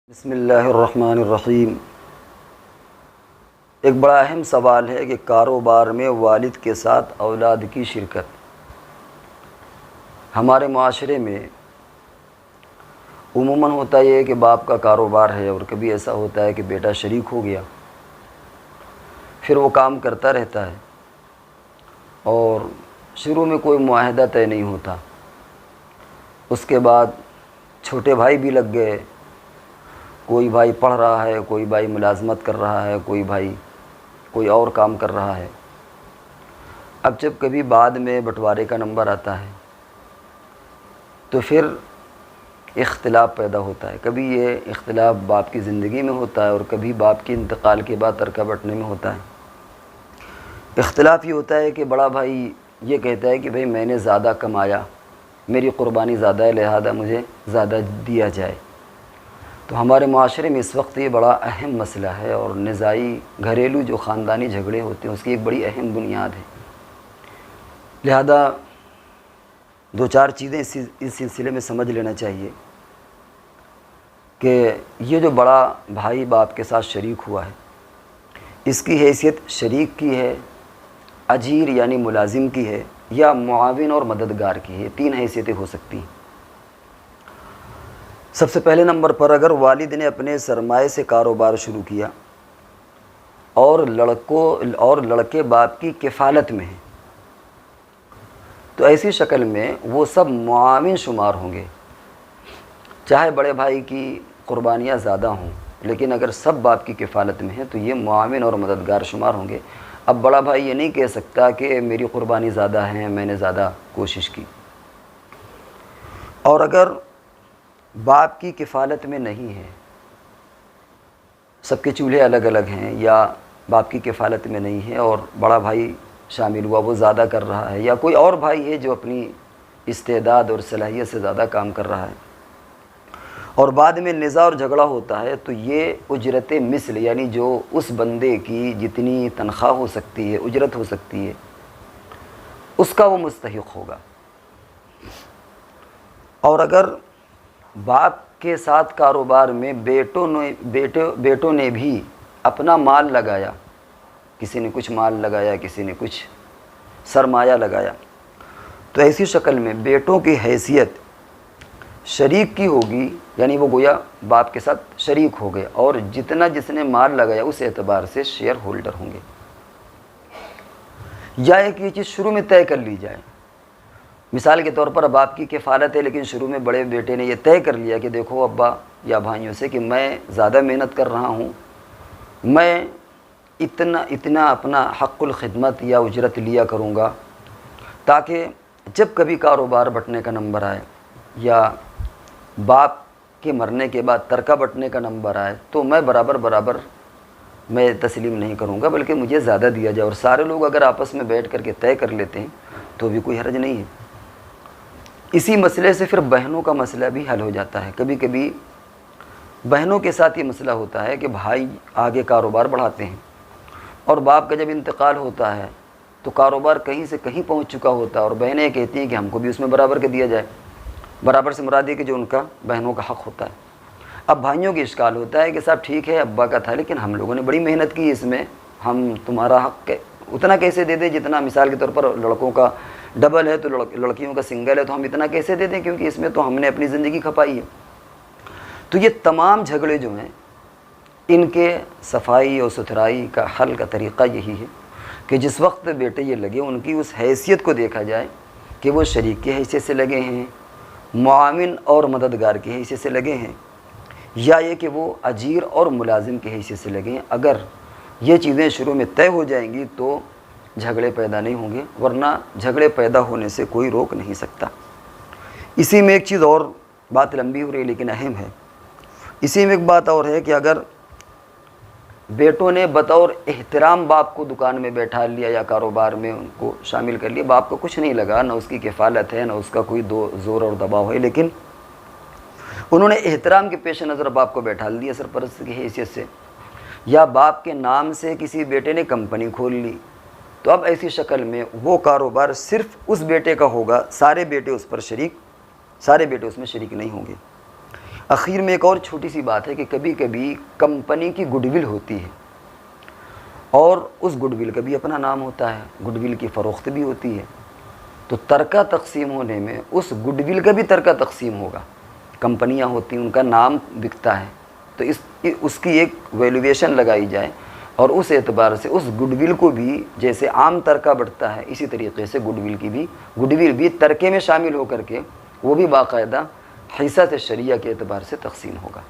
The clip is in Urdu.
بسم اللہ الرحمن الرحیم۔ ایک بڑا اہم سوال ہے کہ کاروبار میں والد کے ساتھ اولاد کی شرکت۔ ہمارے معاشرے میں عموماً ہوتا یہ ہے کہ باپ کا کاروبار ہے اور کبھی ایسا ہوتا ہے کہ بیٹا شریک ہو گیا، پھر وہ کام کرتا رہتا ہے اور شروع میں کوئی معاہدہ طے نہیں ہوتا، اس کے بعد چھوٹے بھائی بھی لگ گئے، کوئی بھائی پڑھ رہا ہے، کوئی بھائی ملازمت کر رہا ہے، کوئی بھائی کوئی اور کام کر رہا ہے۔ اب جب کبھی بعد میں بٹوارے کا نمبر آتا ہے تو پھر اختلاف پیدا ہوتا ہے۔ کبھی یہ اختلاف باپ کی زندگی میں ہوتا ہے اور کبھی باپ کے انتقال کے بعد ترکہ بٹنے میں ہوتا ہے۔ اختلاف یہ ہوتا ہے کہ بڑا بھائی یہ کہتا ہے کہ بھئی میں نے زیادہ کمایا، میری قربانی زیادہ ہے، لہذا مجھے زیادہ دیا جائے۔ تو ہمارے معاشرے میں اس وقت یہ بڑا اہم مسئلہ ہے اور نزاعی گھریلو جو خاندانی جھگڑے ہوتے ہیں اس کی ایک بڑی اہم بنیاد ہے۔ لہذا دو چار چیزیں اس سلسلے میں سمجھ لینا چاہیے کہ یہ جو بڑا بھائی باپ کے ساتھ شریک ہوا ہے، اس کی حیثیت شریک کی ہے، اجیر یعنی ملازم کی ہے، یا معاون اور مددگار کی ہے۔ تین حیثیتیں ہو سکتی ہیں۔ سب سے پہلے نمبر پر اگر والد نے اپنے سرمایے سے کاروبار شروع کیا اور لڑکے باپ کی کفالت میں ہیں تو ایسی شکل میں وہ سب معاون شمار ہوں گے، چاہے بڑے بھائی کی قربانیاں زیادہ ہوں، لیکن اگر سب باپ کی کفالت میں ہیں تو یہ معاون اور مددگار شمار ہوں گے۔ اب بڑا بھائی یہ نہیں کہہ سکتا کہ میری قربانی زیادہ ہے، میں نے زیادہ کوشش کی۔ اور اگر باپ کی کفالت میں نہیں ہے، سب کے چولہے الگ الگ ہیں، یا باپ کی کفالت میں نہیں ہے اور بڑا بھائی شامل ہوا، وہ زیادہ کر رہا ہے، یا کوئی اور بھائی ہے جو اپنی استعداد اور صلاحیت سے زیادہ کام کر رہا ہے، اور بعد میں نزاع اور جھگڑا ہوتا ہے، تو یہ اجرت مثل یعنی جو اس بندے کی جتنی تنخواہ ہو سکتی ہے، اجرت ہو سکتی ہے، اس کا وہ مستحق ہوگا۔ اور اگر باپ کے ساتھ کاروبار میں بیٹوں نے بھی اپنا مال لگایا، کسی نے کچھ مال لگایا، کسی نے کچھ سرمایہ لگایا، تو ایسی شکل میں بیٹوں کی حیثیت شریک کی ہوگی، یعنی وہ گویا باپ کے ساتھ شریک ہو گئے اور جتنا جس نے مال لگایا اس اعتبار سے شیئر ہولڈر ہوں گے۔ یا ایک یہ چیز شروع میں طے کر لی جائے، مثال کے طور پر اب آپ کی کفالت ہے لیکن شروع میں بڑے بیٹے نے یہ طے کر لیا کہ دیکھو ابا یا بھائیوں سے کہ میں زیادہ محنت کر رہا ہوں، میں اتنا اپنا حق الخدمت یا اجرت لیا کروں گا، تاکہ جب کبھی کاروبار بٹنے کا نمبر آئے یا باپ کے مرنے کے بعد ترکہ بٹنے کا نمبر آئے تو میں برابر میں تسلیم نہیں کروں گا، بلکہ مجھے زیادہ دیا جائے۔ اور سارے لوگ اگر آپس میں بیٹھ کر کے طے کر لیتے ہیں تو بھی کوئی حرج نہیں ہے۔ اسی مسئلے سے پھر بہنوں کا مسئلہ بھی حل ہو جاتا ہے۔ کبھی کبھی بہنوں کے ساتھ یہ مسئلہ ہوتا ہے کہ بھائی آگے کاروبار بڑھاتے ہیں اور باپ کا جب انتقال ہوتا ہے تو کاروبار کہیں سے کہیں پہنچ چکا ہوتا ہے اور بہنیں کہتی ہیں کہ ہم کو بھی اس میں برابر کا دیا جائے۔ برابر سے مراد یہ کہ جو ان کا بہنوں کا حق ہوتا ہے۔ اب بھائیوں کی اشکال ہوتا ہے کہ صاحب ٹھیک ہے ابا کا تھا لیکن ہم لوگوں نے بڑی محنت کی اس میں، ہم تمہارا حق اتنا کیسے دے دیں جتنا مثال کے طور پر لڑکوں کا ڈبل ہے تو لڑکیوں کا سنگل ہے، تو ہم اتنا کیسے دے دیں کیونکہ اس میں تو ہم نے اپنی زندگی کھپائی ہے۔ تو یہ تمام جھگڑے جو ہیں ان کے صفائی اور ستھرائی کا حل کا طریقہ یہی ہے کہ جس وقت بیٹے یہ لگے ان کی اس حیثیت کو دیکھا جائے کہ وہ شریک کی حیثیت سے لگے ہیں، معاون اور مددگار کی حیثیت سے لگے ہیں، یا یہ کہ وہ اجیر اور ملازم کی حیثیت سے لگے ہیں۔ اگر یہ چیزیں شروع میں طے ہو جائیں گی تو جھگڑے پیدا نہیں ہوں گے، ورنہ جھگڑے پیدا ہونے سے کوئی روک نہیں سکتا۔ اسی میں ایک چیز اور، بات لمبی ہو رہی ہے لیکن اہم ہے، اسی میں ایک بات اور ہے کہ اگر بیٹوں نے بطور احترام باپ کو دکان میں بیٹھا لیا یا کاروبار میں ان کو شامل کر لیا، باپ کو کچھ نہیں لگا، نہ اس کی کفالت ہے نہ اس کا کوئی زور اور دباؤ ہے، لیکن انہوں نے احترام کے پیش نظر باپ کو بیٹھا دیا سرپرست کی حیثیت سے، یا باپ کے نام سے کسی بیٹے نے کمپنی کھول لی، تو اب ایسی شکل میں وہ کاروبار صرف اس بیٹے کا ہوگا، سارے بیٹے اس میں شریک نہیں ہوں گے۔ اخیر میں ایک اور چھوٹی سی بات ہے کہ کبھی کبھی کمپنی کی گڈ ول ہوتی ہے اور اس گڈ ول کا بھی اپنا نام ہوتا ہے، گڈ ول کی فروخت بھی ہوتی ہے، تو ترکہ تقسیم ہونے میں اس گڈ ول کا بھی ترکہ تقسیم ہوگا۔ کمپنیاں ہوتی ہیں، ان کا نام بکتا ہے، تو اس کی ایک ویلیویشن لگائی جائے اور اس اعتبار سے اس گڈ ول کو بھی جیسے عام ترکہ بڑھتا ہے اسی طریقے سے گڈ ول بھی ترکے میں شامل ہو کر کے وہ بھی باقاعدہ حیثیت شریعہ کے اعتبار سے تقسیم ہوگا۔